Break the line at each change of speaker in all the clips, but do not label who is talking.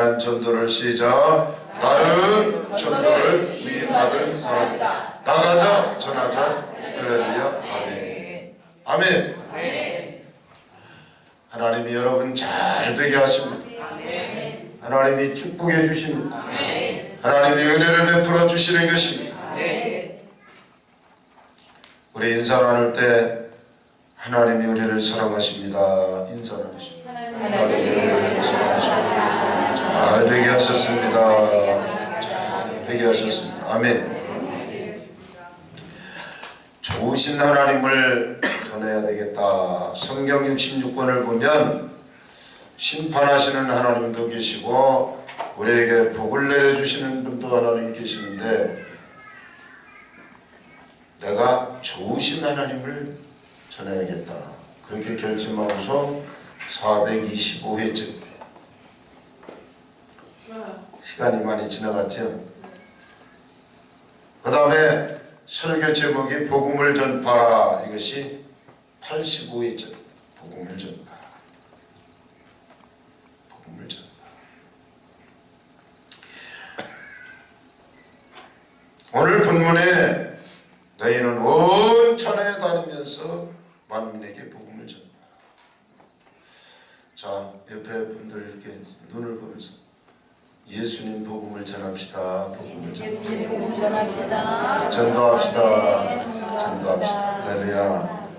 나는 전도를 시작. 나는 전도를 위임받은 사람이다. 나가자 전하자. 할렐루야. 아멘. 아멘. 하나님이 여러분 잘 되게 하십니다. 하나님이 축복해 주십니다. 하나님이 은혜를 베풀어 주시는 것입니다. 우리 인사 나눌 때 하나님이 우리를 사랑하십니다. 인사 나누십니다. 하나님이 우리를 사랑하십니다. 잘 되게 하셨습니다. 잘 되게 하셨습니다. 아멘. 좋으신 하나님을 전해야 되겠다. 성경 66권을 보면 심판하시는 하나님도 계시고 우리에게 복을 내려주시는 분도 하나님 계시는데, 내가 좋으신 하나님을 전해야겠다. 그렇게 결심하고서 425회째 시간이 많이 지나갔죠. 그 다음에 설교 제목이 복음을 전파라. 이것이 85회째 복음을 전파라. 복음을 전파라. 오늘 본문에 너희는 온 천하에 다니면서 만민에게 복음을 전하라. 자, 옆에 분들 이렇게 눈을 보면서 예수님 복음을 전합시다. 복음을 전합시다. 전도합시다. 전도합시다. 할렐루야.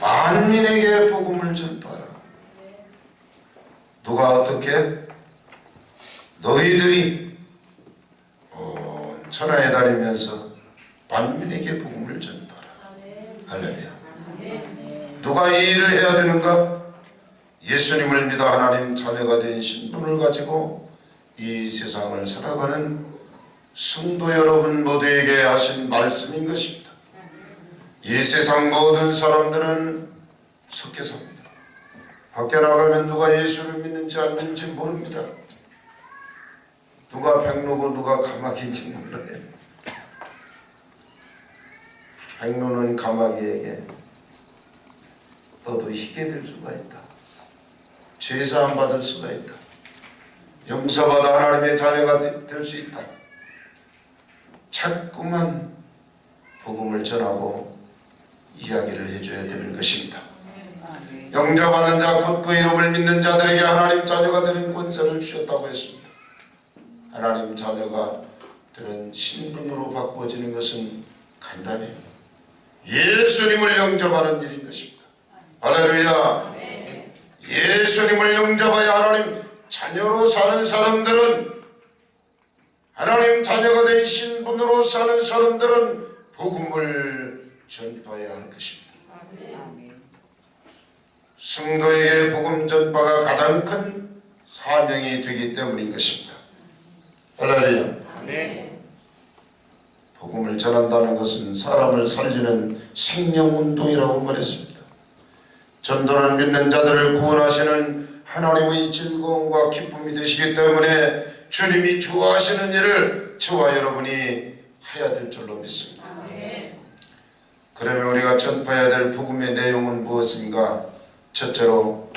만민에게 복음을 전파하라. 누가 어떻게? 너희들이 천하에 다니면서 만민에게 복음을 전파하라. 할렐루야. 누가 이 일을 해야 되는가? 예수님을 믿어 하나님 자녀가 된 신분을 가지고 이 세상을 살아가는 성도 여러분 모두에게 하신 말씀인 것입니다. 이 세상 모든 사람들은 섞여 삽니다. 밖에 나가면 누가 예수를 믿는지 안 믿는지 모릅니다. 누가 백로고 누가 가마귀인지 몰라요. 백로는 가마귀에게 너도 희게 될 수가 있다. 죄사함 받을 수가 있다. 용서받아 하나님의 자녀가 될 수 있다. 자꾸만 복음을 전하고 이야기를 해줘야 되는 것입니다. 영접하는 자 곧 그 이름을 믿는 자들에게 하나님 자녀가 되는 권세를 주셨다고 했습니다. 하나님 자녀가 되는 신분으로 바꾸어지는 것은 간단해요. 예수님을 영접하는 일인 것입니다. 할렐루야. 예수님을 영접하여 하나님 자녀로 사는 사람들은, 하나님 자녀가 된 신분으로 사는 사람들은 복음을 전파해야 할 것입니다. 성도에게 복음 전파가 가장 큰 사명이 되기 때문인 것입니다. 할렐루야. 복음을 전한다는 것은 사람을 살리는 생명운동이라고 말했습니다. 전도는 믿는 자들을 구원하시는 하나님의 즐거움과 기쁨이 되시기 때문에 주님이 좋아하시는 일을 저와 여러분이 해야 될 줄로 믿습니다. 그러면 우리가 전파해야 될 복음의 내용은 무엇인가? 첫째로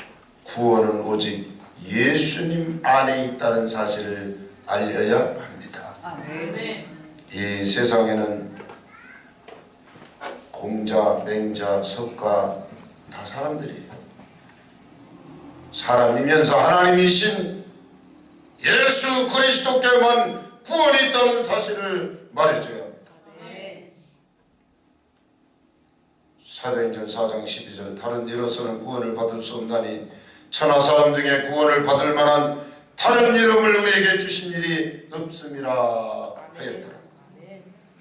구원은 오직 예수님 안에 있다는 사실을 알려야 합니다. 이 세상에는 공자, 맹자, 석가 다 사람들이에요. 사람이면서 하나님이신 예수 그리스도께만 구원이 있다는 사실을 말해줘야 합니다. 사도행전 4장 12절 다른 이로서는 구원을 받을 수 없나니 천하 사람 중에 구원을 받을 만한 다른 이름을 우리에게 주신 일이 없음이라 하였더라.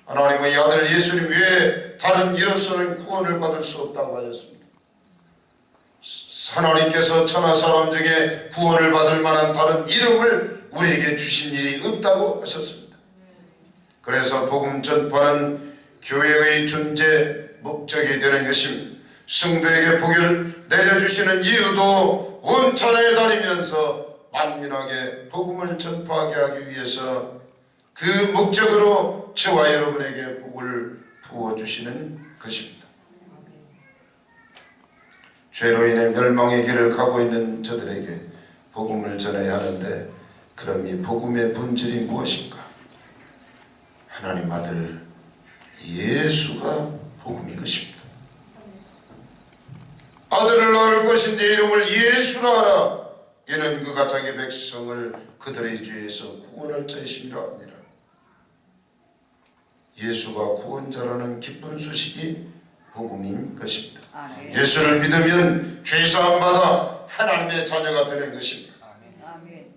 하나님의 아들 예수님 외에 다른 이로서는 구원을 받을 수 없다고 하셨습니다. 하나님께서 천하 사람 중에 구원을 받을 만한 다른 이름을 우리에게 주신 일이 없다고 하셨습니다. 그래서 복음 전파는 교회의 존재 목적이 되는 것입니다. 성도에게 복을 내려주시는 이유도 온 천하에 다니면서 만민에게 복음을 전파하게 하기 위해서 그 목적으로 저와 여러분에게 복을 부어주시는 것입니다. 죄로 인해 멸망의 길을 가고 있는 저들에게 복음을 전해야 하는데, 그럼 이 복음의 본질이 무엇인가? 하나님 아들 예수가 복음인 것입니다. 아들을 낳을 것인데 이름을 예수라 하라. 이는 그가 자기 백성을 그들의 죄에서 구원할 자이심이라 합니다. 예수가 구원자라는 기쁜 소식이 복음인 것입니다. 아멘. 예수를 믿으면 죄사함 받아 하나님의 자녀가 되는 것입니다. 아멘.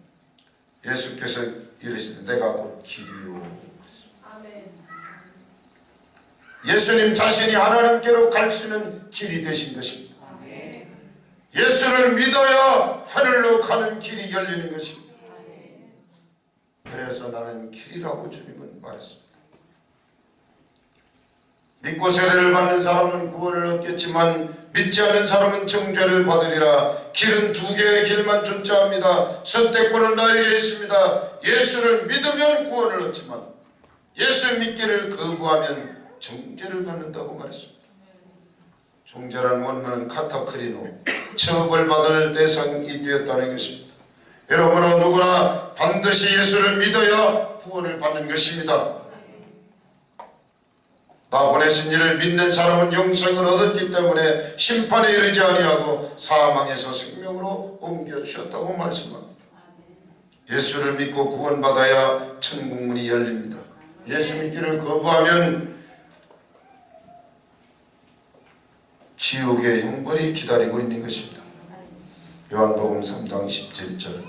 예수께서 이르시되 내가 곧 길이요. 아멘. 예수님 자신이 하나님께로 갈 수 있는 길이 되신 것입니다. 아멘. 예수를 믿어야 하늘로 가는 길이 열리는 것입니다. 아멘. 그래서 나는 길이라고 주님은 말했습니다. 믿고 세례를 받는 사람은 구원을 얻겠지만 믿지 않는 사람은 정죄를 받으리라. 길은 두 개의 길만 존재합니다. 선택권은 너에게 있습니다. 예수를 믿으면 구원을 얻지만 예수 믿기를 거부하면 정죄를 받는다고 말했습니다. 정죄란 원문은 카타크리노, 처벌받을 대상이 되었다는 것입니다. 여러분은 누구나 반드시 예수를 믿어야 구원을 받는 것입니다. 나 보내신 이를 믿는 사람은 영생을 얻었기 때문에 심판에 이르지 아니하고 사망에서 생명으로 옮겨주셨다고 말씀합니다. 예수를 믿고 구원받아야 천국문이 열립니다. 예수 믿기를 거부하면 지옥의 형벌이 기다리고 있는 것입니다. 요한복음 3장 17절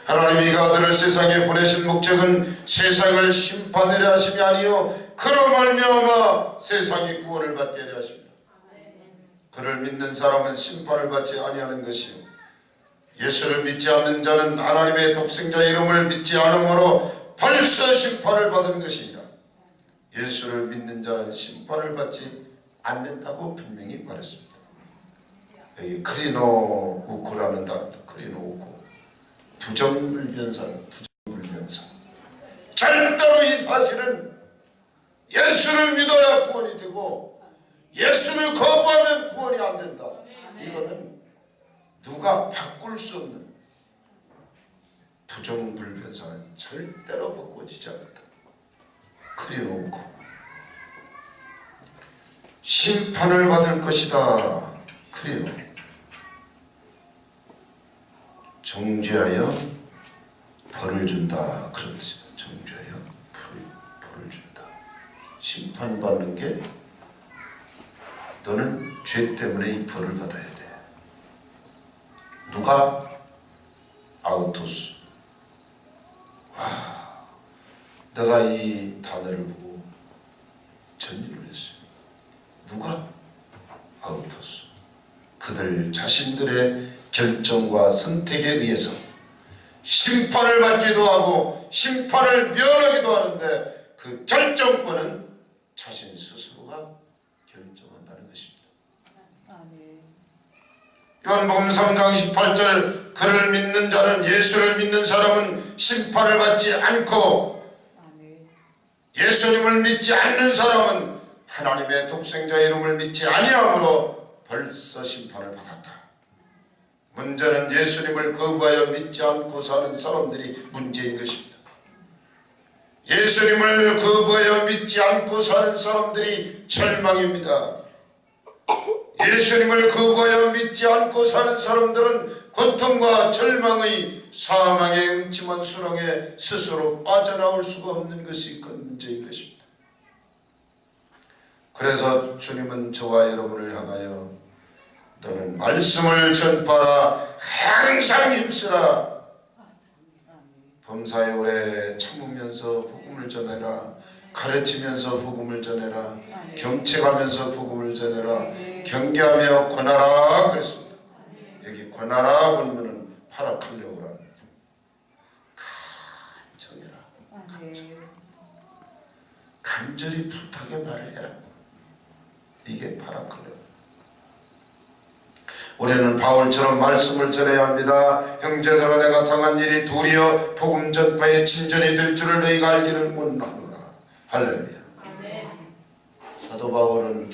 하나님이 그 아들을 세상에 보내신 목적은 세상을 심판하려 하심이 아니요 그로 말미암아 세상이 구원을 받게 하려 하십니다. 그를 믿는 사람은 심판을 받지 아니하는 것이요 예수를 믿지 않는 자는 하나님의 독생자 이름을 믿지 않으므로 벌써 심판을 받은 것이니라. 예수를 믿는 자는 심판을 받지 않는다고 분명히 말했습니다. 여기 크리노 우코라는 단어입니다. 크리노 우코 부정불변상, 부정불변상. 절대로 이 사실은 예수를 믿어야 구원이 되고 예수를 거부하면 구원이 안 된다. 이거는 누가 바꿀 수 없는 부정불변상은 절대로 바꿔지지 않는다. 그리놓고 심판을 받을 것이다. 그리놓고 정죄하여 벌을 준다. 그런 뜻입니다. 정죄하여 벌을 준다. 심판받는 게 너는 죄 때문에 이 벌을 받아야 돼. 누가? 아우토스. 와, 내가 이 단어를 보고 전율을 했어요. 누가? 아우토스. 그들 자신들의 결정과 선택에 의해서 심판을 받기도 하고 심판을 면하기도 하는데 그 결정권은 자신 스스로가 결정한다는 것입니다. 요한복음 3장 18절 그를 믿는 자는 예수를 믿는 사람은 심판을 받지 않고 예수님을 믿지 않는 사람은 하나님의 독생자 이름을 믿지 아니함으로 벌써 심판을 받았다. 문제는 예수님을 거부하여 믿지 않고 사는 사람들이 문제인 것입니다. 예수님을 거부하여 믿지 않고 사는 사람들이 절망입니다. 예수님을 거부하여 믿지 않고 사는 사람들은 고통과 절망의 사망의 음침한 수렁에 스스로 빠져나올 수가 없는 것이 큰 문제인 것입니다. 그래서 주님은 저와 여러분을 향하여 너는 말씀을 전파하라. 항상 힘쓰라. 범사에 오래 참으면서 복음을 전해라. 가르치면서 복음을 전해라. 경책하면서 복음을 전해라. 경계하며 권하라 그랬습니다. 여기 권하라 본문은 파라클레오라는 간청해라. 간절히 부탁에 말을 해라. 이게 파라클레오. 우리는 바울처럼 말씀을 전해야 합니다. 형제들아 내가 당한 일이 도리어 복음 전파의 진전이 될 줄을 너희가 알기를 못하노라. 할렐루야. 사도 바울은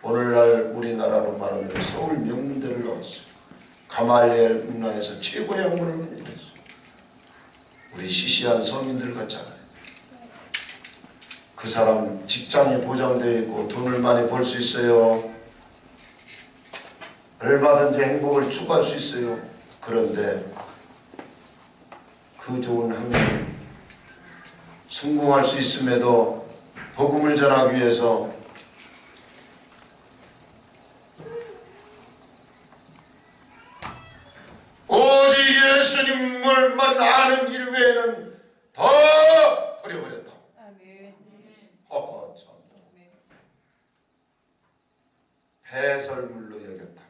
오늘날 우리나라로 말하면 서울 명문대를 나왔어요. 가말리엘 문화에서 최고의 학문을 공부했어요. 우리 시시한 서민들 같잖아요. 그 사람 직장이 보장되어 있고 돈을 많이 벌 수 있어요. 얼마든지 행복을 추구할 수 있어요. 그런데 그 좋은 학문 성공할 수 있음에도 복음을 전하기 위해서 오직 예수님을만 아는 일 외에는 다 버려버렸다.
아멘.
참. 배설물로 여겼다.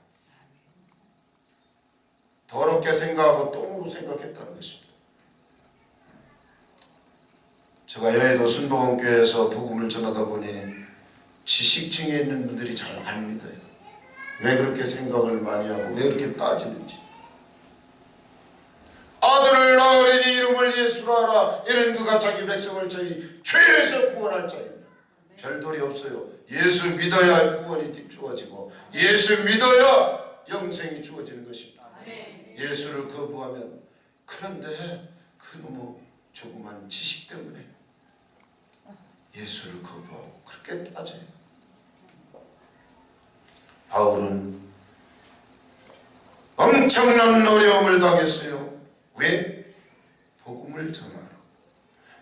더럽게 생각하고 똥으로 생각했다는 것입니다. 제가 여의도 순복음교회에서 복음을 전하다 보니 지식층에 있는 분들이 잘 안 믿어요. 왜 그렇게 생각을 많이 하고 왜 그렇게 빠지는지. 아들을 낳으리니 이름을 예수라 하라. 이는 그가 자기 백성을 저희 죄에서 구원할 자입니다. 별도리 없어요. 예수 믿어야 구원이 주어지고 예수 믿어야 영생이 주어지는 것입니다. 예수를 거부하면, 그런데 그놈의 조그만 지식 때문에 예수를 거부하고 그렇게 따져요. 바울은 엄청난 어려움을 당했어요. 왜? 복음을 전하라.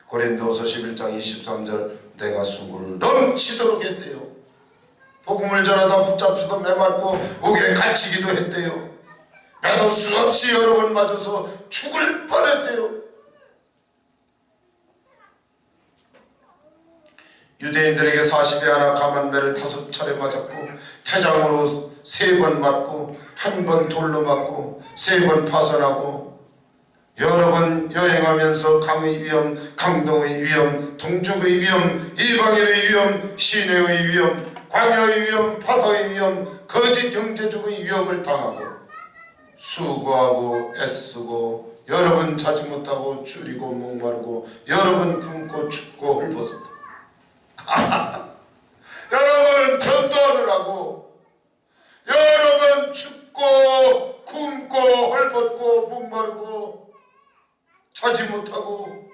고린도서 11장 23절 내가 수고를 넘치도록 했대요. 복음을 전하다 붙잡혀서 매맞고 옥에 갇히기도 했대요. 나도 수없이 여러 번 맞아서 죽을 뻔했대요. 유대인들에게 40에 하나 감한매를 5차례 맞았고 태장으로 3번 맞고 1번 돌로 맞고 3번 파선하고 여러 번 여행하면서 강의 위험, 강동의 위험, 동족의 위험, 이방인의 위험, 시내의 위험, 광야의 위험, 바다의 위험, 거짓 경제적의 위험을 당하고 수고하고 애쓰고 여러 번 자지 못하고 줄이고 목마르고 여러 번 굶고 춥고 헐벗었다. 여러 번 전도하느라고 여러 번 춥고 굶고 헐벗고 목마르고 자지 못하고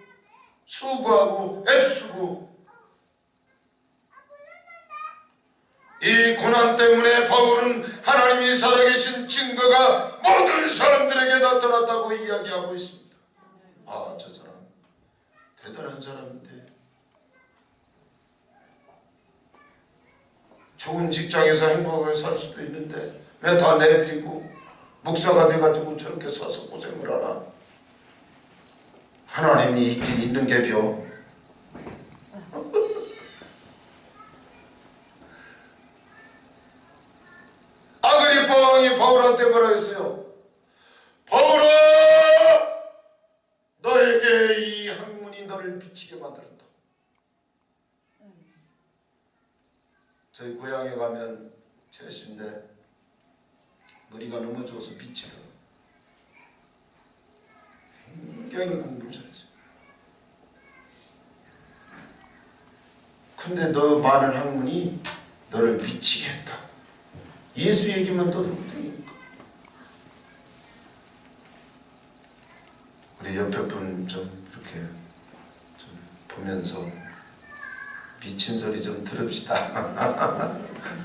수고하고 애쓰고, 이 고난 때문에 바울은 하나님이 살아계신 증거가 모든 사람들에게 나타났다고 이야기하고 있습니다. 아, 저 사람 대단한 사람인데 좋은 직장에서 행복하게 살 수도 있는데 왜 다 내비고 목사가 돼가지고 저렇게 사서 고생을 하나. 하나님이 있긴 있는 게벼. 아그리파 왕이 바울한테 뭐라 했어요? 바울아, 너에게 이 학문이 너를 미치게 만들었다. 저희 고향에 가면 제신데 머리가 넘어져서 미치더라. 굉장히 공부를 잘했어요. 근데 너 많은 학문이 너를 미치게 했다. 예수 얘기만 떠들면 되니까. 우리 옆에 분 좀 이렇게 좀 보면서 미친 소리 좀 들읍시다.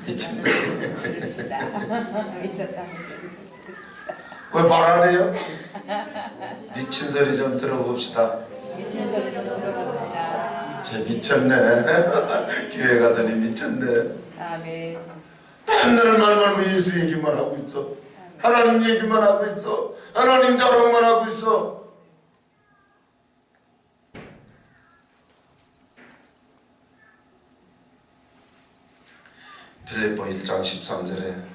미친 소리
들읍시다.
왜 말 안 해요? 미친 소리 좀 들어봅시다.
미친 소리 좀 들어봅시다.
쟤 미쳤네. 교회 가더니 미쳤네.
아멘.
맨날 말만 예수 얘기만 하고 있어. 하나님 얘기만 하고 있어. 하나님 자랑만 하고 있어. 빌립보 1장 13절에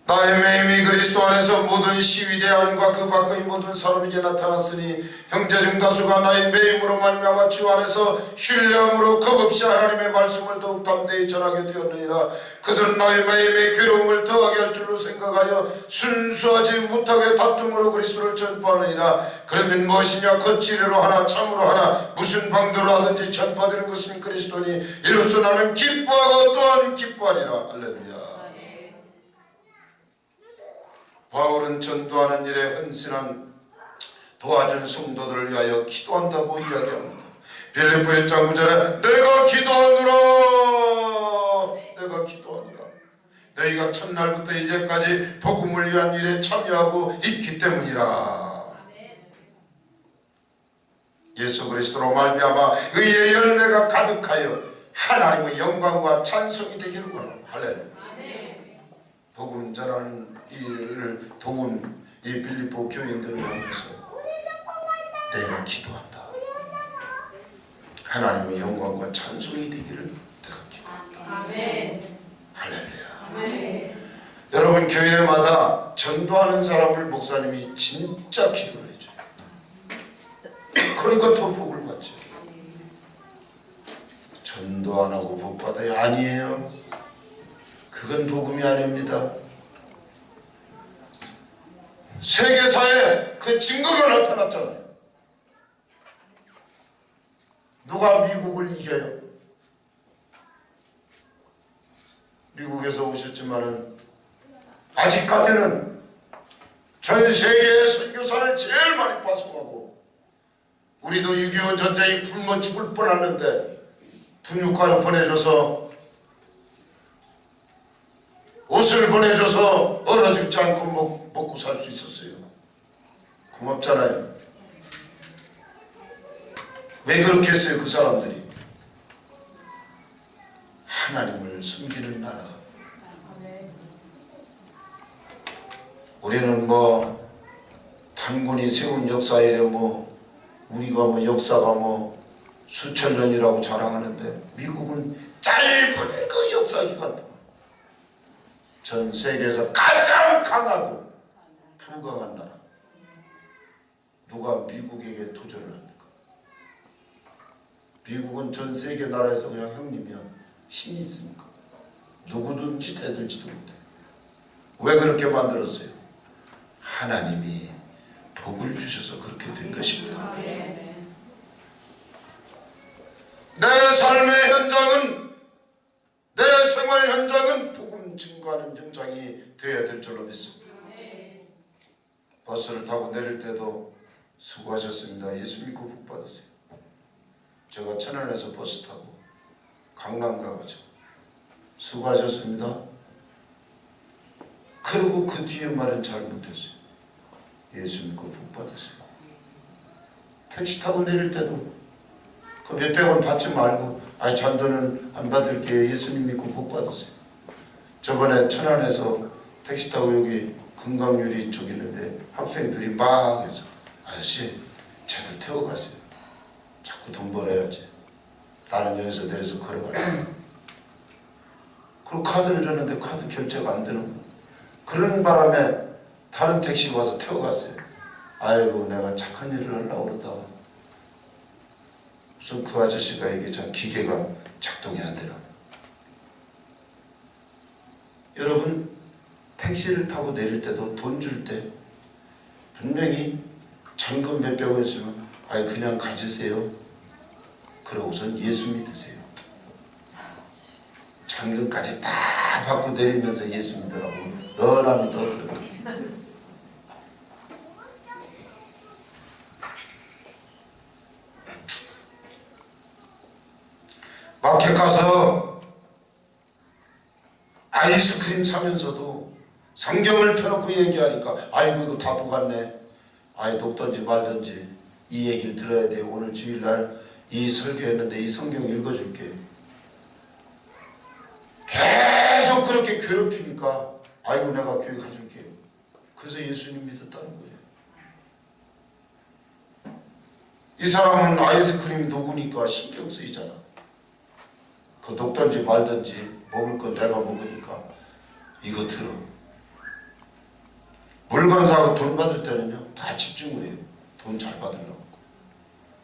나의 매임이 그리스도 안에서 모든 시위대 안과 그 밖의 모든 사람에게 나타났으니 형제 중 다수가 나의 매임으로 말미암아 주 안에서 신뢰함으로 겁없이 하나님의 말씀을 더욱 담대히 전하게 되었느니라. 그들은 나의 매임에 괴로움을 더하게 할 줄로 생각하여 대하여 순수하지 못하게 다툼으로 그리스도를 전파하느니라. 그러면 무엇이냐? 거칠이로 하나 참으로 하나 무슨 방도로 하든지 전파되는 것은 그리스도니 이로써 나는 기뻐하고 또한 기뻐하리라. 할렐루야. 바울은 전도하는 일에 헌신한 도와준 성도들을 위하여 기도한다고 이야기합니다. 빌립보 1장 9절에 내가 기도하노라, 내가 기도하노라. 너희가 첫날부터 이제까지 복음을 위한 일에 참여하고 있기 때문이라. 예수 그리스도로 말미암아 의의 열매가 가득하여 하나님의 영광과 찬송이 되기를 원합니다. 할렐루야. 복음 전하는 일을 도운 이 빌립보 교인들을 향해서 내가 기도한다. 하나님의 영광과 찬송이 되기를 내가 기도한다.
아멘.
할렐루야.
아멘.
여러분, 교회마다 전도하는 사람을 목사님이 진짜 기도를 해줘요. 그러니까 더 복을 받죠. 전도 안 하고 복 받아요? 아니에요. 그건 복음이 아닙니다. 세계사에 그 증거가 나타났잖아요. 누가 미국을 이겨요? 미국에서 오셨지만은 아직까지는 전 세계의 선교사를 제일 많이 파송하고, 우리도 6.25 전쟁이 굶어 죽을 뻔했는데 분유가루 보내줘서 옷을 보내줘서 얼어 죽지 않고 먹고 살 수 있었어요. 고맙잖아요. 왜 그렇게 했어요? 그 사람들이 하나님을 섬기는 나라. 우리는 뭐 단군이 세운 역사에 우리가 역사가 수천 년이라고 자랑하는데 미국은 짧은 그 역사 기간 동안 전 세계에서 가장 강하고 불강한 나라. 누가 미국에게 도전을 합니까? 미국은 전 세계 나라에서 그냥 형님이야. 힘이 있으니까 누구든지 대들지도 못해. 왜 그렇게 만들었어요? 하나님이 복을 주셔서 그렇게 된 것입니다. 내 삶의 현장은, 내 생활 현장은 복음 증거하는 현장이 되어야 될 줄로 믿습니다. 버스를 타고 내릴 때도 수고하셨습니다. 예수 믿고 복 받으세요. 제가 천안에서 버스 타고 강남 가가지고 수고하셨습니다. 그리고 그 뒤에 말은 잘 못했어요. 예수 믿고 복 받으세요. 택시 타고 내릴 때도 그 몇백 원 받지 말고 잔돈은 안 받을게요. 예수님 믿고 복 받으세요. 저번에 천안에서 택시 타고 여기 금강유리 쪽 있는데 학생들이 막 해서 아저씨 저도 태워가세요. 자꾸 돈 벌어야지. 나는 여기서 내려서 걸어가라. 그리고 카드를 줬는데 카드 결제가 안 되는 거예요. 그런 바람에 다른 택시가 와서 태워갔어요. 아이고 내가 착한 일을 하려고 그러다가 무슨 그 아저씨가 이게 참 기계가 작동이 안 되나. 여러분, 택시를 타고 내릴 때도 돈 줄 때 분명히 잔금 몇백 원 있으면 그냥 가지세요. 그러고선 예수 믿으세요. 잔금까지 다 받고 내리면서 예수 믿으라고 너나 믿어. 그러고 마켓 가서 아이스크림 사면서도 성경을 펴놓고 얘기하니까 아이고 이거 다 보갔네. 녹든지 말든지 이 얘기를 들어야 돼. 오늘 주일날 이 설교했는데 이 성경 읽어줄게. 계속 그렇게 괴롭히니까 아이고 내가 교회 가줄게. 그래서 예수님 믿었다는 거예요. 이 사람은 아이스크림 녹으니까 신경 쓰이잖아. 그 녹든지 말든지 먹을 건 내가 먹으니까 이거 들어. 물건 사고 돈 받을 때는요 다 집중을 해요. 돈 잘 받으려고.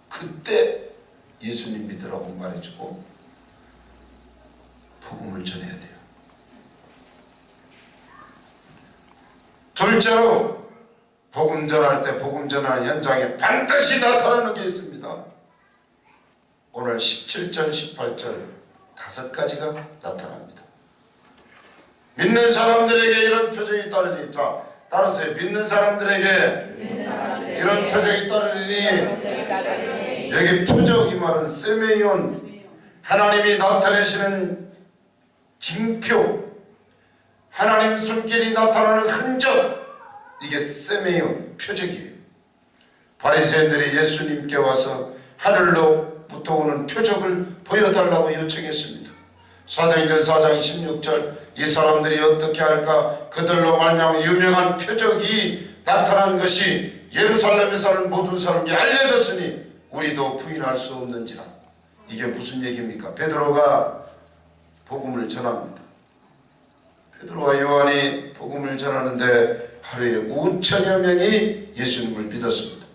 그때 예수님 믿으라고 말해주고 복음을 전해야 돼요. 둘째로 복음 전할 때 복음 전하는 현장에 반드시 나타나는 게 있습니다. 오늘 17절 18절 5가지가 나타납니다. 믿는 사람들에게 이런 표정이 따르니, 자 따라서요. 믿는 사람들에게 이런 표정이 따르니, 여기 표적이 말은 세메이온, 하나님이 나타내시는 징표, 하나님 손길이 나타나는 흔적, 이게 세메이온 표적이에요. 바리새인들이 예수님께 와서 하늘로부터 오는 표적을 보여달라고 요청했습니다. 사도행전 4장 16절, 이 사람들이 어떻게 할까? 그들로 말미암아 유명한 표적이 나타난 것이 예루살렘에 사는 모든 사람에게 알려졌으니 우리도 부인할 수 없는지라. 이게 무슨 얘기입니까? 베드로가 복음을 전합니다. 베드로와 요한이 복음을 전하는데 하루에 5천여 명이 예수님을 믿었습니다.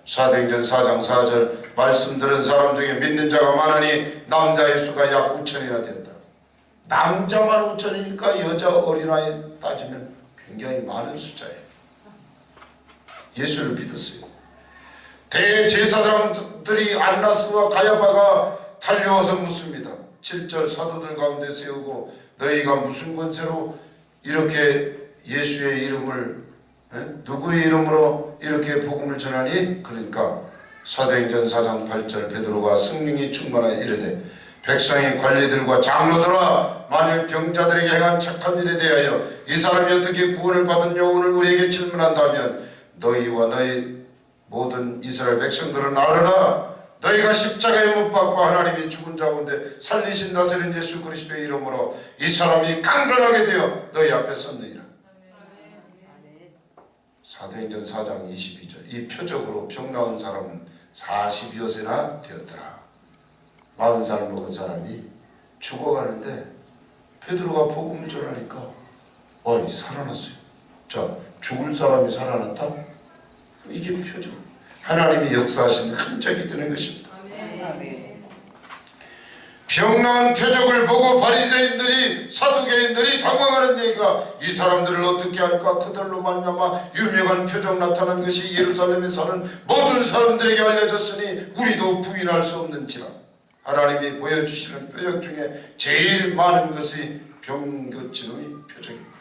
사도행전 4장 4절, 말씀 들은 사람 중에 믿는 자가 많으니 남자의 수가 약 5천이나 되었다. 남자만 5천이니까 여자 어린아이 따지면 굉장히 많은 숫자예요. 예수를 믿었어요. 대제사장들이 안나스와 가야바가 달려와서 묻습니다. 7절, 사도들 가운데 세우고 너희가 무슨 권세로 이렇게 예수의 이름을, 누구의 이름으로 이렇게 복음을 전하니? 그러니까 사도행전 4장 8절, 베드로가 성령이 충만하여 이르되 백성의 관리들과 장로들아, 만일 병자들에게 행한 착한 일에 대하여 이 사람이 어떻게 구원을 받은 여부를 우리에게 질문한다면 너희와 너희 모든 이스라엘 백성들은 알아라. 너희가 십자가에 못 박고 하나님이 죽은 자 가운데 살리신 나사렛 예수 그리스도의 이름으로 이 사람이 강건하게 되어 너희 앞에 섰느니라. 사도행전 4장 22절, 이 표적으로 병 나은 사람은 40여세나 되었더라. 40살 먹은 사람이 죽어가는데 베드로가 복음을 전하니까 살아났어요. 자, 죽을 사람이 살아났다? 이게 표적, 하나님이 역사하신 흔적이 되는 것입니다. 병나은 표적을 보고 바리새인들이, 사두개인들이 당황하는 얘기가, 이 사람들을 어떻게 할까? 그들로 말미암아 유명한 표적 나타난 것이 예루살렘에 사는 모든 사람들에게 알려졌으니 우리도 부인할 수 없는지라. 하나님이 보여주시는 표적 중에 제일 많은 것이 병 고치는 표적입니다.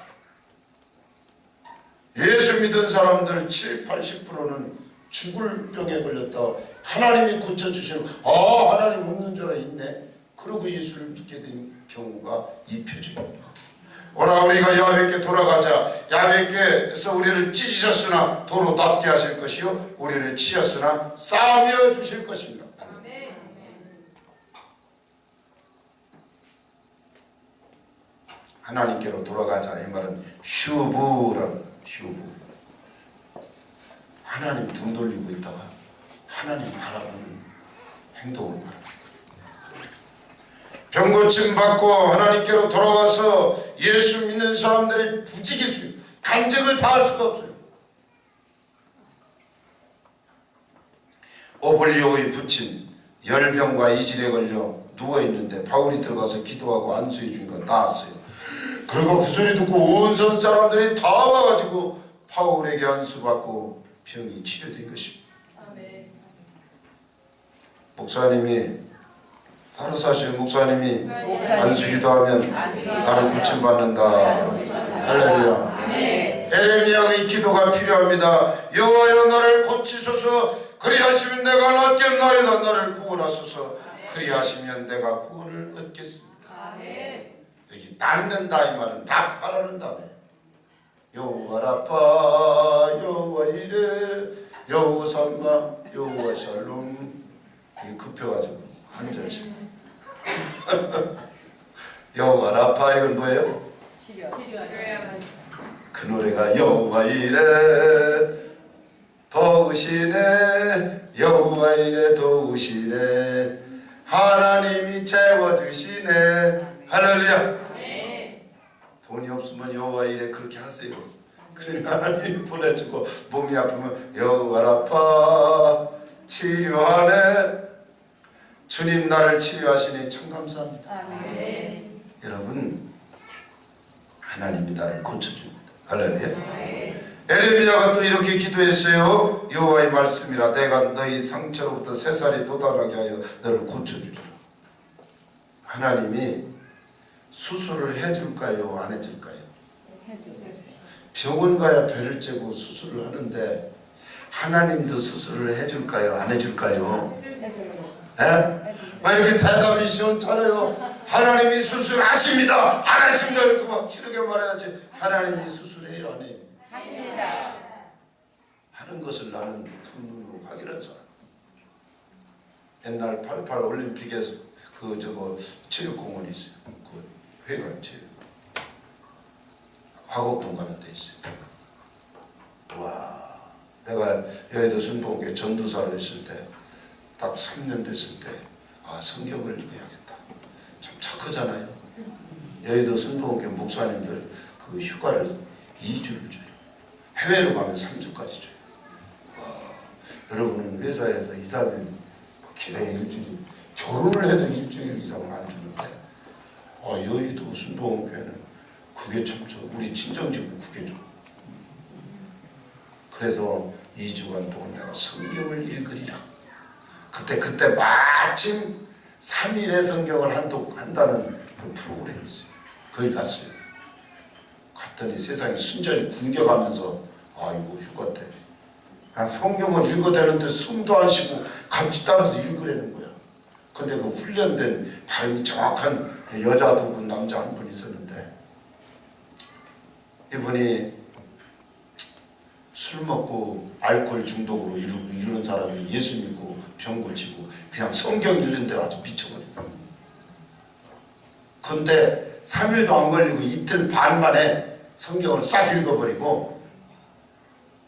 예수 믿은 사람들 70~80%는 죽을 병에 걸렸다 하나님이 고쳐주시는, 하나님 없는 줄 알아 있네, 그러고 예수를 믿게 된 경우가 이 표적입니다. 오라 우리가 야훼께 돌아가자. 야훼께서 우리를 찢으셨으나 도로 낫게 하실 것이요 우리를 치셨으나 싸며 주실 것입니다. 하나님께로 돌아가자, 이 말은 휴브라는, 휴브, 하나님 등 돌리고 있다가 하나님 바라보는 행동을 말합니다. 병고침 받고 하나님께로 돌아와서 예수 믿는 사람들이 부지기수요, 간증을 다 할 수가 없어요. 오블리오의 부친 열병과 이질에 걸려 누워있는데 바울이 들어가서 기도하고 안수해 주니까 나았어요. 그리고 그 소리 듣고 온 선 사람들이 다 와가지고 바울에게 안수받고 병이 치료된 것입니다. 목사님이, 바로 사실 목사님이 안수기도 하면 나를 고침받는다. 할렐루야. 에레미야의 기도가 필요합니다. 여호와여 나를 고치소서. 그리하시면 내가 낫겠나이다. 나를 구원하소서. 그리하시면 내가 구원을 얻겠습니다. 여기 낫는다 이 말은 나타나는 다음에 여호와 라파, 여호와 이레, 여호와 삼마, 여호와 샬롬, 이게 급해가지고 한 절씩 여호와 라파, 이건 뭐예요?
치료.
그 노래가 여호와 이레 도우시네, 여호와 이레 도우시네, 하나님이 채워주시네. 할렐루야. 돈이 없으면 여호와 이레 그렇게 하세요. 그러면 하나님이 보내주고, 몸이 아프면 여호와 라파 치료하네. 주님 나를 치료하시니 참 감사합니다. 여러분, 하나님이 나를 고쳐줍니다. 할렐루야. 에레미야가 또 이렇게 기도했어요. 여호와의 말씀이라 내가 너희 상처로부터 새살이 돋아나게 하여 너를 고쳐주리라. 하나님이 수술을 해줄까요? 안 해줄까요? 병원 가야 배를 째고 수술을 하는데 하나님도 수술을 해줄까요? 안 해줄까요? 예? 막 이렇게 대답이 시원찮아요. 하나님이 수술하십니다. 안 하십니다. 이렇게 막 기르게 말해야지. 하나님이 수술해요? 안 해요?
하십니다.
하는 것을 나는 두 눈으로 확인한 사람. 옛날 88 올림픽에서 그 저거 체육공원이 있어요. 그 회관 체육. 화곡동 가는 데 있어요. 와, 내가 여의도 순복에 전도사로 있을 때 딱 3년 됐을 때 아, 성경을 읽어야겠다. 참 착하잖아요. 여의도 순복교 목사님들 그 휴가를 2주를 줘요. 해외로 가면 3주까지 줘요. 와, 여러분은 회사에서 2, 3일 기대에 일주일, 결혼을 해도 일주일 이상은 안 주는데 여의도 순복교회는 그게 참 우리 친정집은 그게 좀. 그래서 2주간 동안 내가 성경을 읽으리라. 그때 마침 3일의 성경을 한다는 그 프로그램이 있어요. 거기 갔어요. 갔더니 세상에 순전히 궁겨가면서 이거 휴가 때 그냥 성경을 읽어대는데 숨도 안 쉬고 같이 따라서 읽으라는 거야. 근데 그 훈련된 발음이 정확한 여자 2분 남자 1분 있었는데 이분이 술 먹고 알코올 중독으로 이루는 사람이 예수 믿고 병 고치고 그냥 성경 읽는데 아주 미쳐버리다. 근데 3일도 안 걸리고 이틀 반 만에 성경을 싹 읽어버리고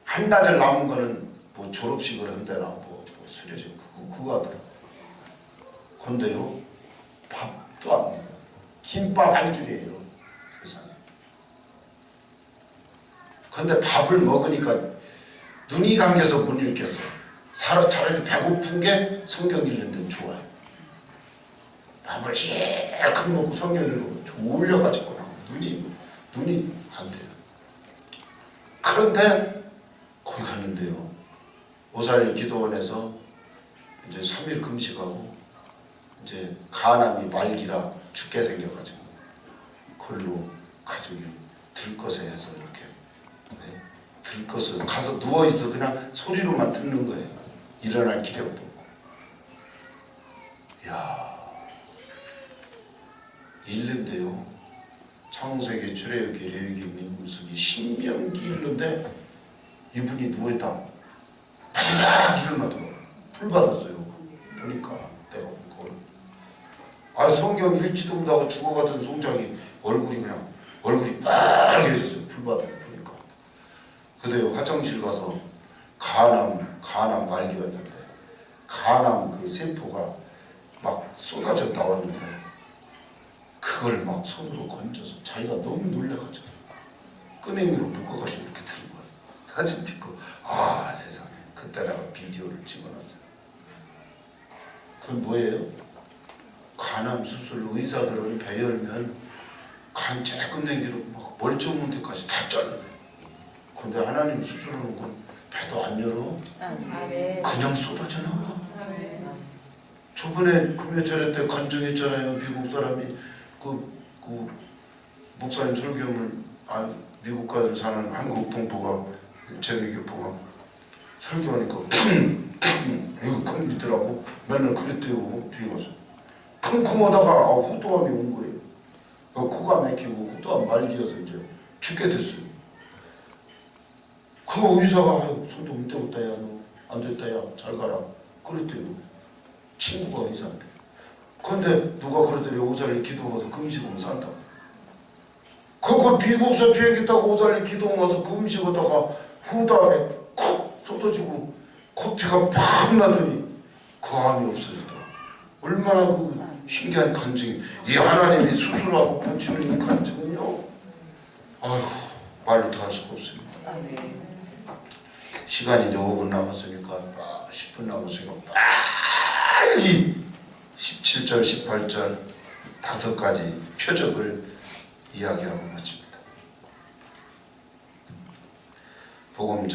한나절 남은 거는 뭐 졸업식을 한대나 뭐 수료식 그거 하더라고. 근데요 밥도 안 먹어요. 김밥 한 줄이에요. 세상에. 근데 밥을 먹으니까 눈이 감겨서 못 읽겠어. 차라리 배고픈 게 성경 읽는 데는 좋아요. 밥을 실컷 먹고 성경 읽으면 졸려가지고 눈이 안 돼요. 그런데 거기 갔는데요. 오살리 기도원에서 이제 3일 금식하고 이제 간암이 말기라 죽게 생겨가지고 그걸로 가족이 들것에 해서 이렇게 들것을 가서 누워있어. 그냥 소리로만 듣는 거예요. 일어날 기력도 없고. 이야, 읽는데요. 창세기, 출애굽기, 레위기, 민수기, 신명기 읽는데 이분이 누워있다. 팍 일어나더라고요. 풀 받았어요. 보니까 내가 그걸. 성경 읽지도 못하고 죽어가던 송장이 얼굴이 빨개졌어요. 풀 받고 보니까. 근데 화장실 가서 간암 말기였는데 간암 그 세포가 막 쏟아져 나왔는데 그걸 막 손으로 건져서 자기가 너무 놀래가지고 끄내미로 묶어가지고 이렇게 들고 왔어. 사진 찍고 세상에. 그때 내가 비디오를 찍어놨어요. 그건 뭐예요? 간암 수술 의사들은 배 열면 간 쬐끔내기로 막 멀쩡한 데까지 다 잘라요. 근데 하나님 수술하는 건 배도 안 열어. 그냥 쏟아져 나와. 저번에 금요절에 때 간증했잖아요. 미국 사람이 그 목사님 설교를 미국 가서 사는 한국 동포가 재미교포가 설교하니까 이거 큰 믿더라고. 맨날 그랬대요. 뒤에 가서 쿵쿵하다가 후두암이 온 거예요. 코가 막히고 후두암 말기여서 이제 죽게 됐어요. 그 의사가 손도 못 대고 야 너 안 됐다 야 잘 가라 그랬대요. 친구가 의사인데. 근데 누가 그러더니 오살리 기도 가서 금식하면 산다. 그거 미국서 비행기 타고 오살리 기도 가서 금식하다가 후다음에 콕 쏟아지고 코피가 팍 나더니 그 암이 없어졌더라. 얼마나 그 신기한 간증이. 이 하나님이 수술하고 고치는 이 간증은요. 말로 다 할 수가 없습니다. 시간이 이제 5분 남았으니까 10분 남았으니까 빨리 17절 18절 5가지 표적을 이야기하고 마칩니다. 복음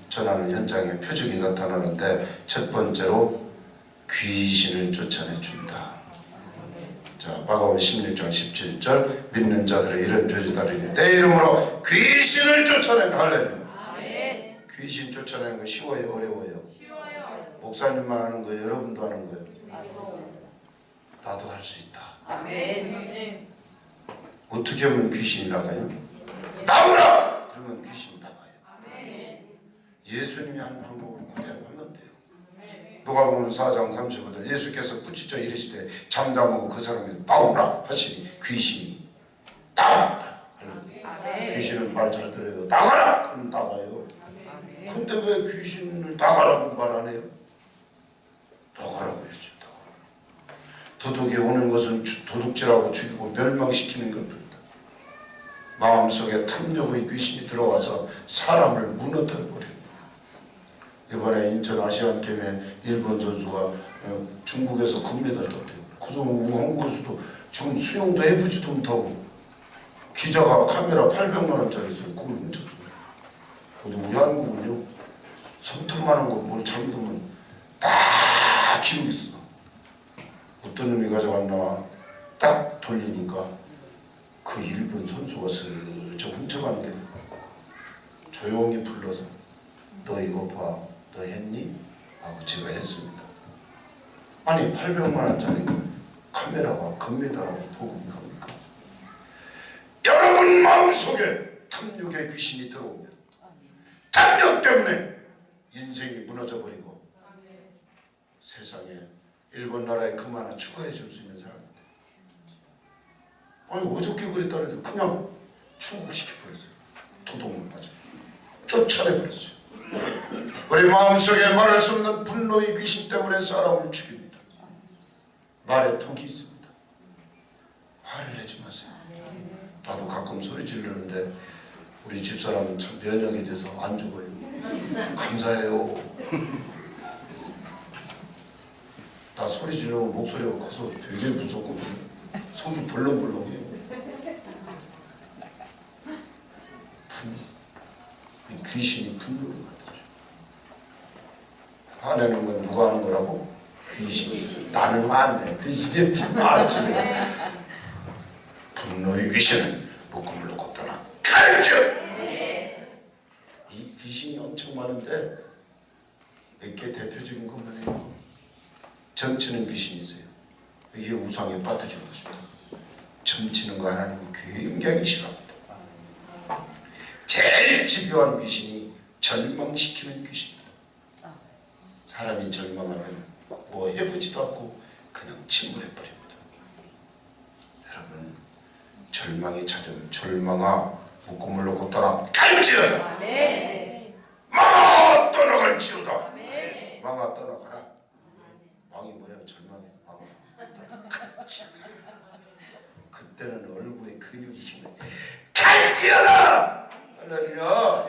전하는 현장에 표적이 나타나는데 첫 번째로 귀신을 쫓아내 준다. 자, 마가복음 16장 17절 믿는 자들의 이런 표지다리니 내 이름으로 귀신을 쫓아내는 할렐루야. 귀신 쫓아내는 거 쉬워요? 어려워요? 목사님만 하는 거예요? 여러분도 하는 거예요? 나도 할 수 있다.
아멘.
어떻게 하면 귀신이 나가요? 나오라! 그러면 귀신이 나가요. 예수님이 한 방법으로 그대로 하면 돼요. 누가복음 4장 30절 예수께서 꾸짖어 이르시되 잠잠하고 그 사람에서 나오라 하시니 귀신이 나갔다. 귀신은 말 잘 들어요. 나가라! 그럼 나가요. 근데 왜 귀신을 나가라고 말 안 해요? 나가라고 해야지. 도둑이 오는 것은 도둑질하고 죽이고 멸망시키는 것입니다. 마음속에 탐욕의 귀신이 들어와서 사람을 무너뜨려버립니다. 이번에 인천 아시안게임에 일본 선수가 중국에서 금메달 땄대요. 그래서 한국 선수도 지금 수영도 해보지도 못하고 기자가 카메라 800만 원짜리 있어요. 그걸 훔쳤어요. 근데 우리 한국은요 손톱만한 거 뭘 잘못하면 다 기록이 있어. 어떤 놈이 가져갔나 딱 돌리니까 그 일본 선수가 슬쩍 훔쳐가는 게 조용히 불러서 너 이거 봐, 너 했니? 하고 제가 했습니다. 아니 800만 원짜리 카메라가 금메달하고 보급이 갑니까? 여러분 마음속에 탐욕의 귀신이 들어오면 탐욕 때문에 인생이 무너져버리고 세상에 일본 나라에 그만 추가해 줄 수 있는 사람인데 아니 어저께 그랬다는데 그냥 추국시켜버렸어요. 도둑만 빠져 쫓아내버렸어요. 우리 마음속에 말할 수 없는 분노의 귀신 때문에 사람을 죽입니다. 말에 독이 있습니다. 화를 내지 마세요. 나도 가끔 소리 지르는데 우리 집사람은 참 면역이 돼서 안 죽어요. 감사해요. 나 소리 지르면 목소리가 커서 되게 무섭거든요. 속이 벌렁벌렁해요. 귀신이 분노를 만들죠. 화내는 건 누가 하는 거라고? 귀신이. 나는 안 내. 귀신이 안 내. 분노의 귀신은 묶음을 놓고 떠나 칼죠. 이 귀신이 엄청 많은데 몇 개 대표적인 것만 해요. 점치는 귀신이 있어요. 이게 우상에 빠뜨리는 것입니다. 점치는 거 하나님이 굉장히 싫어합니다. 제일 집요한 귀신이 절망시키는 귀신입니다. 사람이 절망하면 뭐 해보지도 않고 그냥 침몰해버립니다. 여러분 절망이 찾아오면 절망아 묶음을 놓고 떠나 갈지어다. 망아 떠나갈지어다. 망아 떠나가라. 망이 뭐야? 절망이야. 망아. 그때는 얼굴에 근육이 심해. 갈지어다. 할렐루야.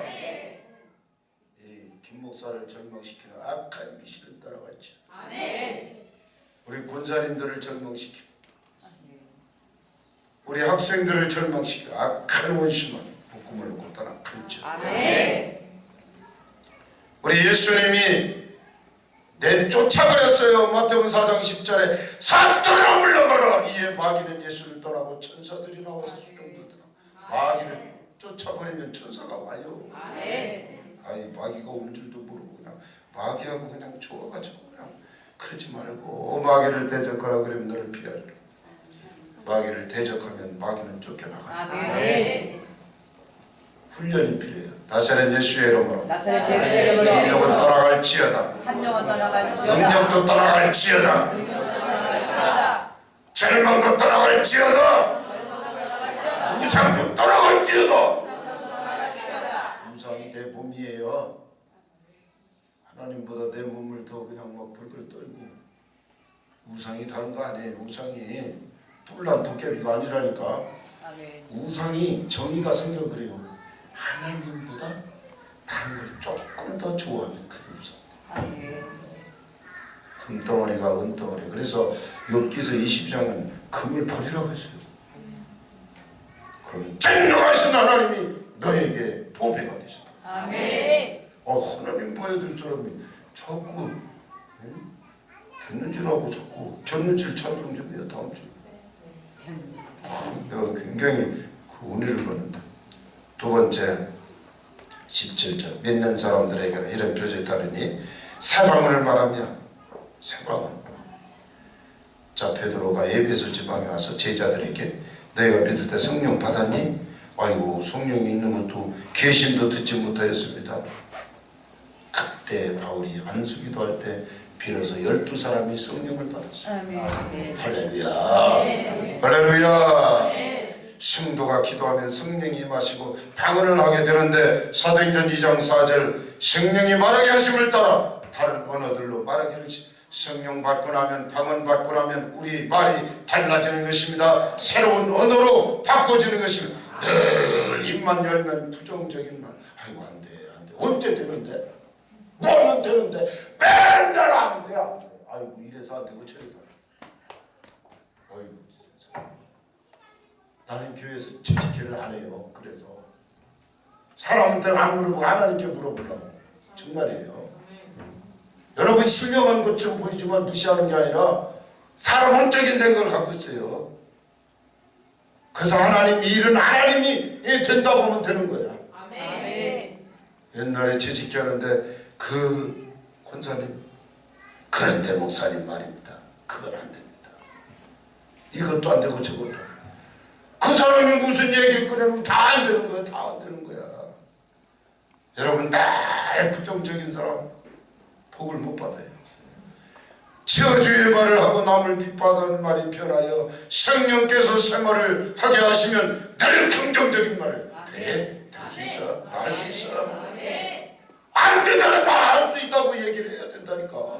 이 김목사를 절망시키는 악한 귀신을 따라갈지. 우리 군사님들을 절망시키고 우리 학생들을 절망시키고 악한 원수만 묶음을 놓고 떠나갈지. 우리 예수님이 내쫓아버렸어요. 마태복음 4장 10절에 사탄아 물러가라. 이에 마귀는 예수를 떠나고 천사들이 나와서 수종들더라. 마귀를 쫓아버리면 천사가 와요. 아이 마귀가 온 줄도 모르고 그냥 마귀하고 그냥 좋아가지고 그냥 그러지 말고 마귀를 대적하라 그러면 너를 피하리라. 마귀를 대적하면 마귀는 쫓겨나가요. 훈련이 필요해요. 나사렛 예수의 이름으로 능력은 떠나갈지어다. 능력도 떠나갈지어다. 절망도 떠나갈지어다. 우상도 떠나갈지어다. 우상이 내 몸이에요. 하나님보다 내 몸을 더 그냥 막 벌벌 떨고 우상이 다른 거 아니에요. 우상이 뿔난 도깨비가 아니라니까. 우상이 정의가 생겨 그래요. 하나님보다 다른 걸 조금 더 좋아하는 그게 우상. 금덩어리가 은덩어리. 그래서 욥기서 20장은 금을 버리라고 했어요. 그럼 전능하신 하나님이 너에게 보배가 되신다. 참아야 될 사람이 자꾸 견눈질하고 자꾸 견눈질 찬송 좀 해요. 다음 주. 내가 굉장히 그 은혜를 받는다. 두 번째 17절 믿는 사람들에게는 이런 표제에 따르니 새방언을 말하면 새방언. 자, 베드로가 에베소 지방에 와서 제자들에게 너희가 믿을 때 성령 받았니? 아이고 성령이 있는 것도 계심도 듣지 못하였습니다. 그때 바울이 안수기도 할 때 비로소 12사람이 성령을 받았어요.
아멘.
할렐루야. 할렐루야. 성도가 기도하면 성령이 임하시고 방언을 하게 되는데 사도행전 2장 4절 성령이 말하게 하심을 따라 다른 언어들로 말하게 하시 성령 받고 나면 방언 받고 나면 우리 말이 달라지는 것입니다. 새로운 언어로 바꿔지는 것입니다. 늘 입만 열면 부정적인 말 아이고 안돼 언제 되는데 뭐 하면 되는데 맨날 안돼 아이고 이래서 안돼 어쩌리까 아이고 나는 교회에서 지지를 안 해요. 그래서 사람한테 안 물어보고 하나님께 물어보려고 정말이에요. 여러분 신명한 것처럼 보이지만 무시하는 게 아니라 사람 혼적인 생각을 갖고 있어요. 그래서 하나님 일은 하나님이 된다고 하면 되는 거야.
아멘.
옛날에 재직기 하는데 그 권사님 그런데 목사님 말입니다. 그건 안 됩니다. 이것도 안 되고 저것도 그 사람이 무슨 얘기를 꺼내면 다 안 되는 거야. 다 안 되는 거야. 여러분 날 부정적인 사람 복을 못 받아요. 저주의 말을 하고 남을 비판하는 말이 변하여 성령께서 생활을 하게 하시면 늘 긍정적인 말을 돼? 할 수 있어? 나 할 수 있어? 안 되면 다 할 수 있다고 얘기를 해야 된다니까.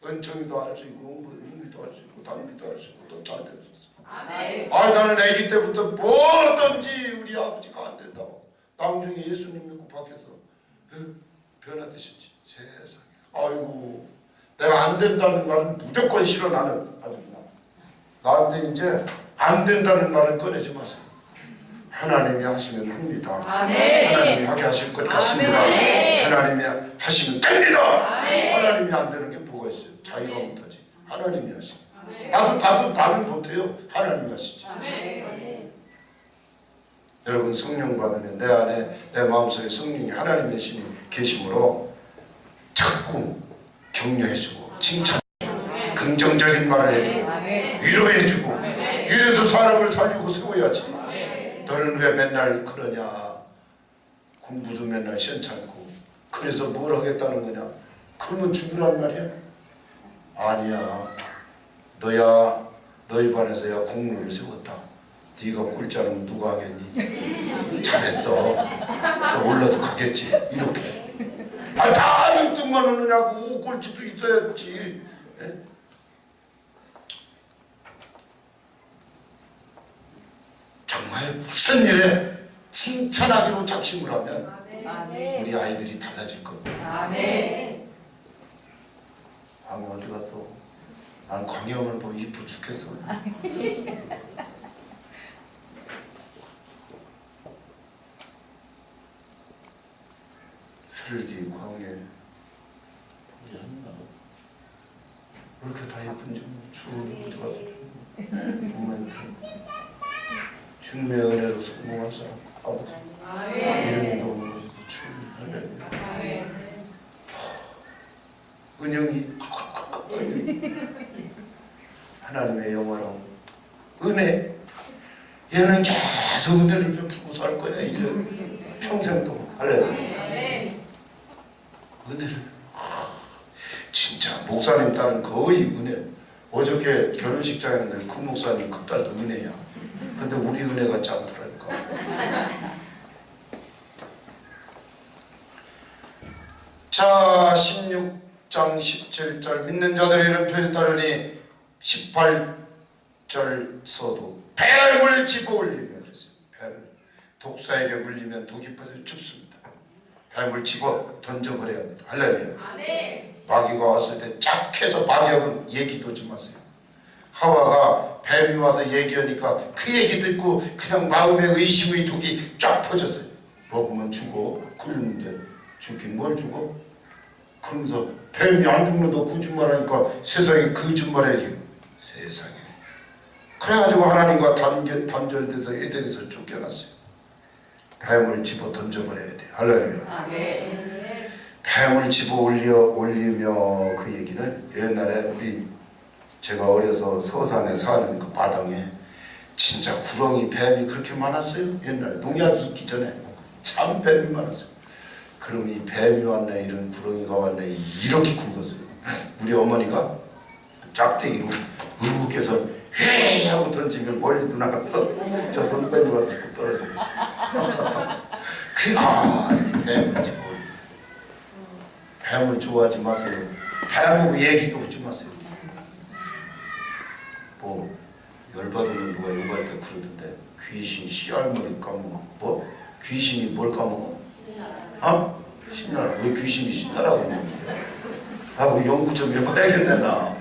은총이도 할 수 있고 은미도 할 수 있고 단비도 할 수 있고 더 잘 될 수 있어. 나는 아기 때부터 뭐든지 우리 아버지가 안 된다고 나중에 예수님 믿고 밖에서 변화되셨지. 세상에 아이고 내가 안 된다는 말은 무조건 싫어. 나는 아주 나한테 이제 안 된다는 말을 꺼내지 마세요. 하나님이 하시면 합니다. 하나님이 하게 하실 것 같습니다. 하나님이 하시면 됩니다. 하나님이 안 되는 게 뭐가 있어요? 자기가 못하지. 하나님이 하시. 나는 못해요. 하나님이 하시지. 여러분 성령 받으면 내 안에 내 마음속에 성령이 하나님의 신이 계심으로 자꾸 격려해주고 칭찬해주고 긍정적인 말을 해주고 위로해주고 이래서 사람을 살리고 세워야지. 너는 왜 맨날 그러냐. 공부도 맨날 시원찮고 그래서 뭘 하겠다는 거냐. 그러면 죽으란 말이야. 아니야. 너야 너희 반에서야 공로를 세웠다. 네가 꼴찌하면 누가 하겠니. 잘했어. 또 올라도 가겠지. 이렇게 다 1등만 하느냐고. 꼴찌도 있어야지. 예? 정말 무슨 일에 칭찬하기로 작심을 하면 우리 아이들이 달라질 겁니다.
아멘.
광희 어디 갔어? 난 광희형을 보면 이쁘 죽겠어. 슬기 광희 우리 한나 왜 이렇게 다 예쁜지. 주은이 어디 가서 정말 주님의 은혜로 성공한 사람 아버지 이름이 너무 주님 할렐루야. 은영이 하나님의 영원한 은혜. 얘는 계속 은혜를 베풀고 살 거야. 1년 평생 동안. 할렐루야. 은혜를 진짜 목사님 딸은 거의 은혜. 어저께 결혼식장에 있는데 그 목사님 그 딸도 은혜야. 근데 우리 은혜 같지 않더라니까. 자 16장 17절 믿는 자들이 이런 표에 따르니 18절서도 뱀을 집어올리며 그랬어요. 뱀을 독사에게 물리면 독이 퍼져 죽습니다. 뱀을 집어 던져버려야 합니다. 할렐루야. 마귀가 왔을 때 짝해서 마귀하고는 얘기도 좀 하세요. 하와가 뱀이 와서 얘기하니까 그 얘기 듣고 그냥 마음의 의심의 독이 쫙 퍼졌어요. 먹으면 죽어. 굶는데 죽긴 뭘 죽어? 그러면서 뱀이 안 죽는다 거짓말하니까 세상에 거짓말해. 세상에. 그래가지고 하나님과 단절돼서 에덴에서 쫓겨났어요. 뱀을 집어 던져버려야 돼. 할렐루야.
아멘.
뱀을 집어 올리며 그 얘기는 옛날에 제가 어려서 서산에 사는 그 마당에 진짜 구렁이 뱀이 그렇게 많았어요. 옛날에 농약이 있기 전에 참 뱀이 많았어요. 그럼 이 뱀이 왔네, 이런 구렁이가 왔네, 이렇게 굵었어요. 우리 어머니가 짝대기로 이렇게 해서 휘 하고 던지면 멀리도 나가서 저 돈덩이 와서 뚝 떨어져. 이 뱀을 집어. 뱀을 좋아하지 마세요. 뱀하고 얘기도 하지 마세요. 뭐 열받으면 누가 욕할 때 그러던데 귀신 씨알머리 까먹어. 뭐? 귀신이 뭘 까먹어? 어? 신나라. 왜 귀신이 신나라고 그러는데? 나그 연구 좀 해봐야겠네 나.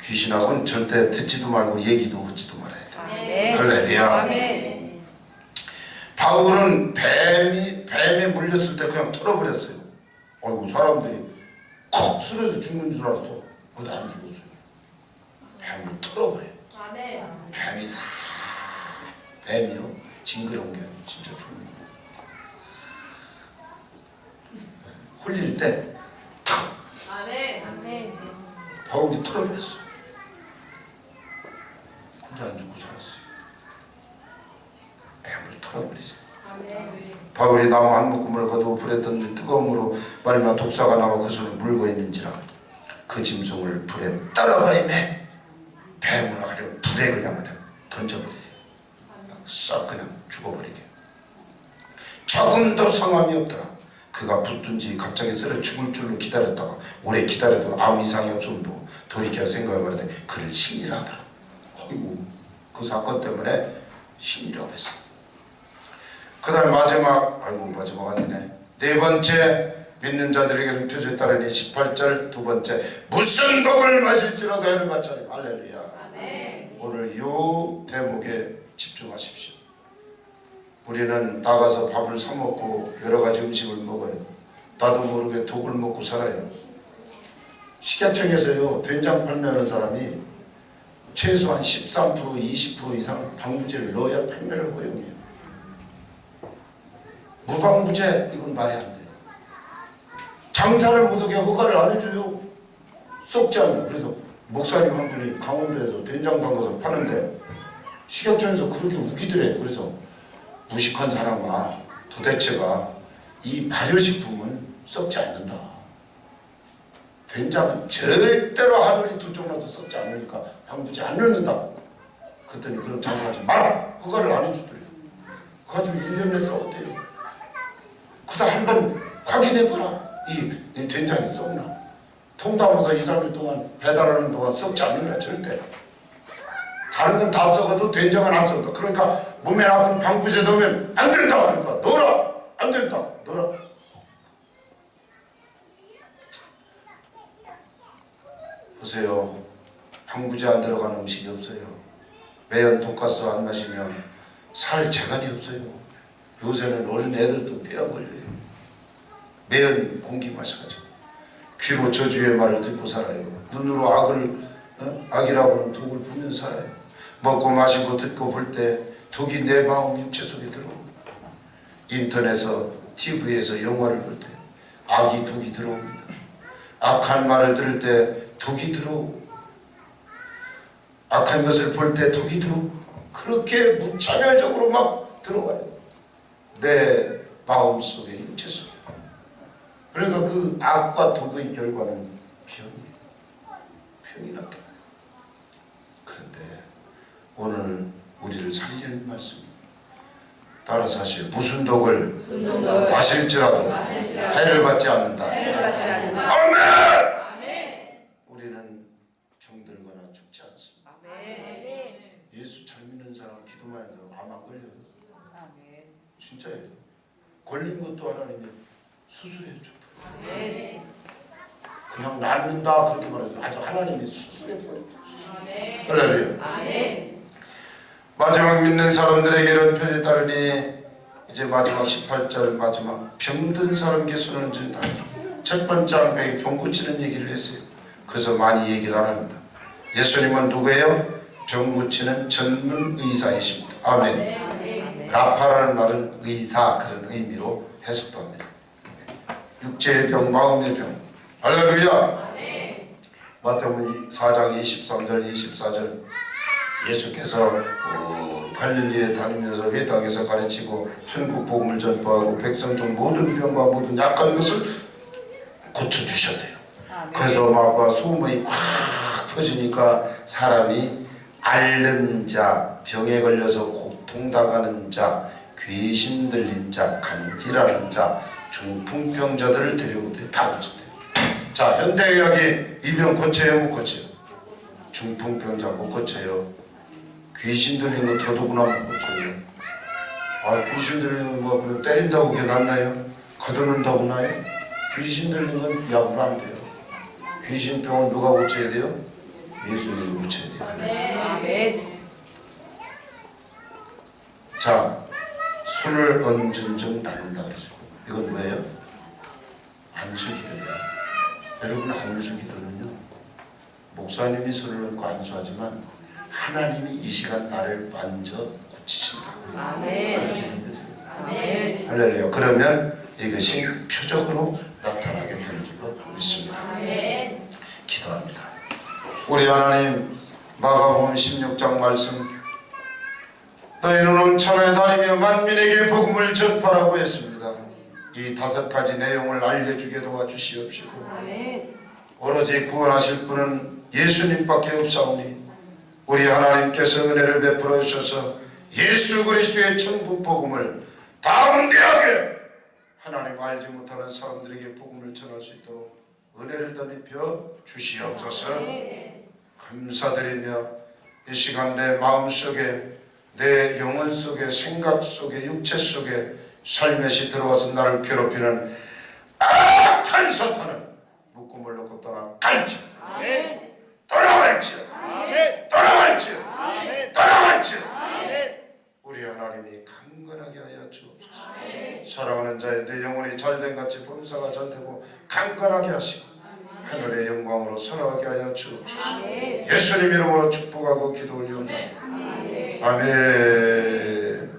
귀신하고는 절대 듣지도 말고 얘기도 하지도 말아야 돼. 할렐루야.
아멘.
바울은 뱀에 물렸을 때 그냥 털어버렸어요. 아이고 사람들이 콕 쓰러져 죽는 줄 알았어. 근데 안 죽었어요. 뱀을 털어버려.
아멘.
뱀이 뱀이요? 징그러운 게 진짜 좋은 거. 홀릴 때
아멘. 아멘.
바울이 털어버렸어. 근데 안 죽고 살았어요. 뱀을 털어버렸어요.
아멘.
바울이 나무 한 묶음을 거두어 불에 던진 뜨거움으로 말미암아 독사가 나와 그 손을 물고 있는지라 그 짐승을 불에 떨어버리네. 뱀을 아주 불에 그냥 던져버리세요. 싹 그냥 죽어버리게. 조금도 성함이 없더라. 그가 붙든지 갑자기 쓰러 죽을 줄로 기다렸다가 오래 기다려도 아무 이상이 없음도 돌이켜 생각해 말하되 그를 신이라 하더라. 어이구, 그 사건 때문에 신이라고 했어. 그 다음 마지막 아니네. 네 번째 믿는 자들에게는 표적이 따르니 18절 두 번째 무슨 독을 마실지라도 해를 받자니. 할렐루야.
아멘.
오늘 이 대목에 집중하십시오. 우리는 나가서 밥을 사 먹고 여러 가지 음식을 먹어요. 나도 모르게 독을 먹고 살아요. 식약청에서요 된장 판매하는 사람이 최소한 13% 20% 이상 방부제를 넣어야 판매를 허용해요. 무방부제 이건 말이 안 돼요. 장사를 못하게 허가를 안 해줘요. 썩지 않아요. 그래서 목사님 한 분이 강원도에서 된장 담가서 파는데 식약청에서 그렇게 우기더래. 그래서 무식한 사람아, 도대체가 이 발효식품은 썩지 않는다. 된장은 절대로 하늘이 두 쪽 나서 썩지 않으니까 방부제 안 넣는다. 그랬더니 그럼 장사하지 마라. 허가를 안 해주더래요. 그래가지고 1년 내에 썩었대요. 그다 한번 확인해봐라. 이 된장이 썩나. 통담아서 2, 3일 동안 배달하는 동안 썩지 않는다. 절대. 다른 건 다 썩어도 된장은 안 썩다. 그러니까 몸에 아픈 방부제 넣으면 안 된다. 그러니까 넣어라. 안 된다. 넣어라. 보세요. 방부제 안 들어간 음식이 없어요. 매연 독가스 안 마시면 살 재간이 없어요. 요새는 어린 애들도 폐암 걸려요. 매연 공기 마셔가지고. 귀로 저주의 말을 듣고 살아요. 눈으로 악이라고는 독을 보면 살아요. 먹고 마시고 듣고 볼 때 독이 내 마음 육체 속에 들어옵니다. 인터넷에서 TV에서 영화를 볼 때 악이 독이 들어옵니다. 악한 말을 들을 때 독이 들어오고 악한 것을 볼 때 독이 들어오고 그렇게 무차별적으로 막 들어와요. 내 마음 속에 육체 속에. 그러니까 그 악과 독의 결과는 병이 나타나요. 그런데 오늘 우리를 살리는 말씀입니다. 따라서 하시오. 무슨 독을 마실지라도 해를 받지 않는다. 아멘! 우리는 병들거나 죽지 않습니다. 예수 잘 믿는 사람 기도만 해도 암 안 걸려요. 진짜예요. 걸린 것도 하나님이 수술해 줘요. 그냥 낫는다 그렇게 말하죠. 아주 하나님이 수술해 줘요. 할렐루야. 마지막 믿는 사람들에게는 표적이 따르니 이제 마지막 18절 마지막 병든 사람에게 손을 쥔다. 첫 번째 암병이 병 고치는 얘기를 했어요. 그래서 많이 얘기를 안 합니다. 예수님은 누구예요? 병 고치는 전문 의사이십니다. 아멘. 라파라는 말은 의사 그런 의미로 해석도 합니다. 육체의 병, 마음의 병. 할렐루야. 마태복음 4장 23절 24절 예수께서 갈릴리에 다니면서 회당에서 가르치고 천국 복음을 전파하고 백성 중 모든 병과 모든 약한 것을 고쳐주셨대요. 그래서 막 소문이 확 퍼지니까 사람이 앓는 자, 병에 걸려서 고통당하는 자, 귀신 들린 자, 간질하는 자, 중풍병자들을 데리고 다 고쳤대요. 자, 현대의학이 이 병 고쳐요, 못 고쳐요? 중풍병자 못 고쳐요. 귀신 들린 거 더더구나 못 고쳐요. 아, 귀신 들린 거 뭐 때린다고 그게 낫나요? 거두는다고 나요? 귀신 들린 건 약으로 안 돼요. 귀신병은 누가 고쳐야 돼요? 예수님이 고쳐야 돼요.
아멘.
자, 손을 얹은 적 낫는다 그러죠. 이건 뭐예요? 안수기도예요. 여러분, 안수기도는요, 목사님이 손을 얹고 안수하지만 하나님이 이 시간 나를 만져 고치신다. 그렇게 믿으세요.
아멘.
할렐루야. 그러면 이것이 표적으로 나타나게 될 줄로 믿습니다.
아멘.
기도합니다. 우리 하나님, 마가복음 16장 말씀, 너희는 천하에 다니며 만민에게 복음을 전파라고 했습니다. 이 5가지 내용을 알려주게 도와주시옵시고, 오로지 구원하실 분은 예수님밖에 없사오니 우리 하나님께서 은혜를 베풀어 주셔서 예수 그리스도의 천국 복음을 담대하게 하나님 알지 못하는 사람들에게 복음을 전할 수 있도록 은혜를 더입혀 주시옵소서. 감사드리며 이 시간 내 마음속에, 내 영혼 속에, 생각 속에, 육체 속에 살며시 들어와서 나를 괴롭히는 악한 사탄은 묶음을 놓고 떠나갈지, 떠나갈지, 떠나갈지, 떠나갈지. 우리 하나님이 강건하게 하여 주옵소서. 사랑하는 자의 내 영혼이 잘된같이 범사가 잘되고 강건하게 하시고 하늘의 영광으로 살아가게 하여 주옵소서. 예수님 이름으로 축복하고 기도 올리옵나이다. 아멘.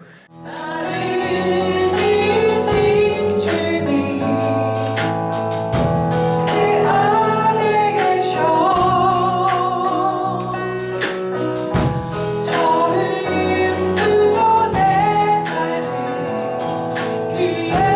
저를 두고 내 삶을 귀해